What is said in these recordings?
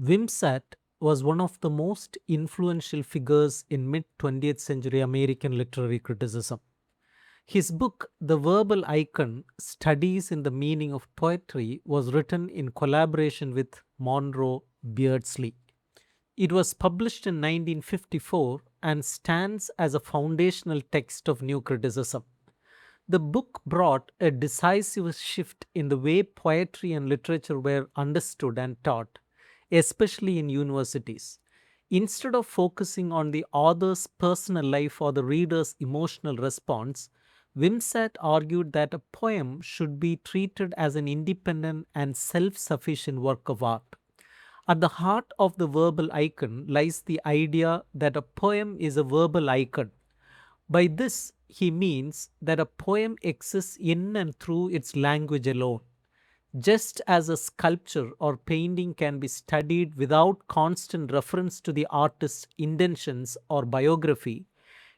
Wimsatt was one of the most influential figures in mid 20th century American literary criticism. His book, The Verbal Icon Studies in the Meaning of Poetry, was written in collaboration with Monroe Beardsley. It was published in 1954 and stands as a foundational text of new criticism. The book brought a decisive shift in the way poetry and literature were understood and taught, especially in universities. Instead of focusing on the author's personal life or the reader's emotional response, Wimsatt argued that a poem should be treated as an independent and self sufficient work of art. At the heart of the verbal icon lies the idea that a poem is a verbal icon. By this, he means that a poem exists in and through its language alone. Just as a sculpture or painting can be studied without constant reference to the artist's intentions or biography,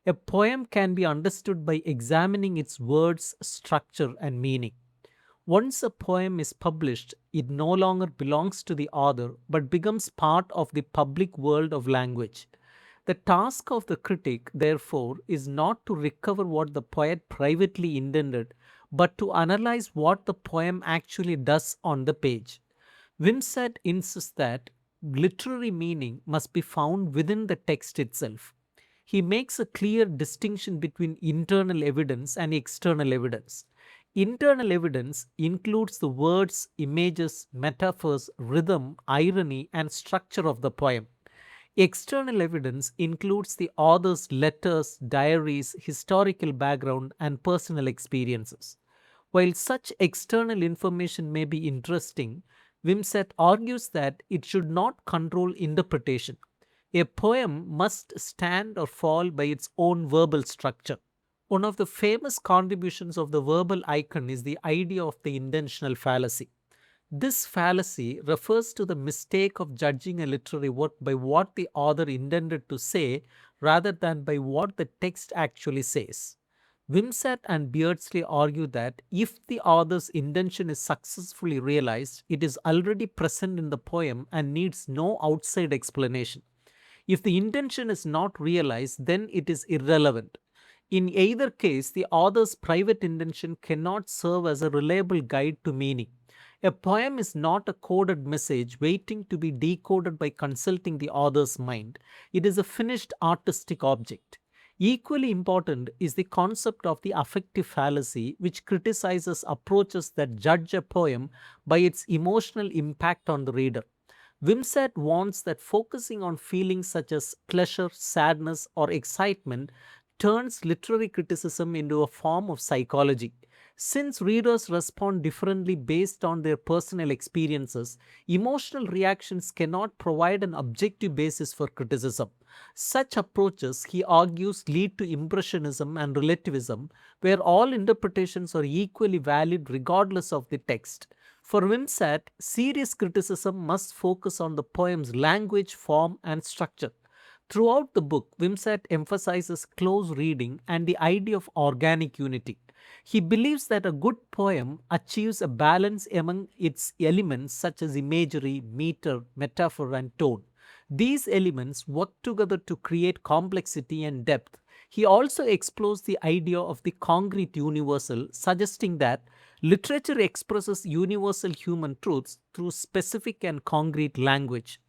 a poem can be understood by examining its words, structure, and meaning. Once a poem is published, it no longer belongs to the author but becomes part of the public world of language. The task of the critic, therefore, is not to recover what the poet privately intended, but to analyze what the poem actually does on the page. Wimsatt insists that literary meaning must be found within the text itself. He makes a clear distinction between internal evidence and external evidence. Internal evidence includes the words, images, metaphors, rhythm, irony, and structure of the poem. External evidence includes the author's letters, diaries, historical background, and personal experiences. While such external information may be interesting, Wimsatt argues that it should not control interpretation. A poem must stand or fall by its own verbal structure. One of the famous contributions of the verbal icon is the idea of the intentional fallacy. This fallacy refers to the mistake of judging a literary work by what the author intended to say rather than by what the text actually says. Wimsatt and Beardsley argue that if the author's intention is successfully realized, it is already present in the poem and needs no outside explanation. If the intention is not realized, then it is irrelevant. In either case, the author's private intention cannot serve as a reliable guide to meaning. A poem is not a coded message waiting to be decoded by consulting the author's mind. It is a finished artistic object. Equally important is the concept of the affective fallacy, which criticizes approaches that judge a poem by its emotional impact on the reader. Wimsatt warns that focusing on feelings such as pleasure, sadness, or excitement turns literary criticism into a form of psychology. Since readers respond differently based on their personal experiences, emotional reactions cannot provide an objective basis for criticism. Such approaches, he argues, lead to impressionism and relativism, where all interpretations are equally valid regardless of the text. For Wimsatt, serious criticism must focus on the poem's language, form, and structure. Throughout the book, Wimsatt emphasizes close reading and the idea of organic unity. He believes that a good poem achieves a balance among its elements such as imagery, meter, metaphor, and tone. These elements work together to create complexity and depth. He also explores the idea of the concrete universal, suggesting that literature expresses universal human truths through specific and concrete language.